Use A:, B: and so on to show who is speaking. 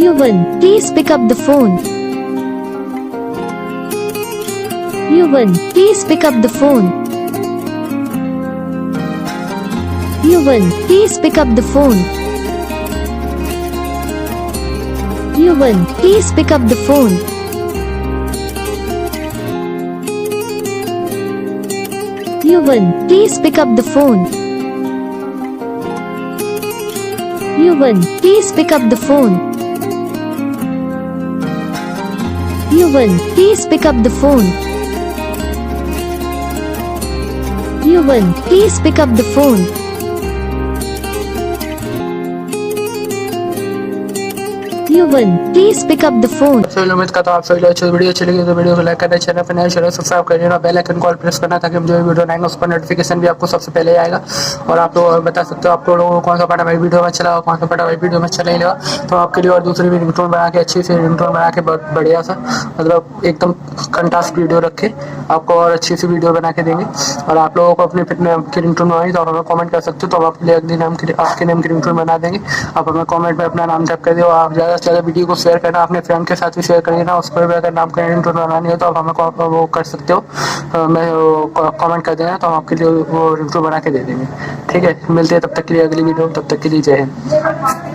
A: Yuvaan, please pick up the phone. Yuvaan, please pick up the phone. Yuvaan, please pick up the phone. Yuvaan, please pick up the phone. Yuvaan, please pick up the phone. Yuvaan, please pick up the phone. Yuvaan, please pick up the phone. Yuvaan, please pick up the phone. Yuvaan, please pick up the phone.
B: सभी उम्मीद करता हूँ आप सभी लोग video अच्छी लगी तो वीडियो को लाइक करना, चैनल पर नए चैनल सब्सक्राइब कर लेना, बेल आइकन कॉल प्रेस करना ताकि जो भी वीडियो आएंगे उसका नोटिफिकेशन भी आपको सबसे पहले आएगा। और आप लोग बता सकते हो आप लोगों को कौन सा पार्ट हमारी वीडियो में अच्छा लगा, कौन सा पार्ट हमारी वीडियो में अच्छा नहीं लगा। तो आपके लिए और दूसरी भी रिंगटोन बना के अच्छी सी रिंगटोन बना के बहुत बढ़िया सा मतलब एकदम कंटास्ट वीडियो रखे आपको और अच्छी सी वीडियो बना के देंगे। और आप लोगों को अपने नाम की रिंगटोन बनाई तो आप हमें कमेंट कर सकते हो, तो हम आपके लिए अगले नाम की आपके नाम की रिंगटोन बना देंगे। आप हमें कमेंट में अपना नाम टाइप कर दो। आप ज़्यादा से ज़्यादा वीडियो को शेयर करना, अपने फ्रेंड के साथ भी शेयर करिए ना। उस पर भी अगर नाम का रिंगटोन बनानी हो तो आप हमें वो कर सकते हो, मैं कमेंट कर देना तो हम आपके लिए वो रिंगटोन बना के दे देंगे। ठीक है, मिलते हैं तब तक के लिए अगली वीडियो, तब तक के लिए जय हिंद।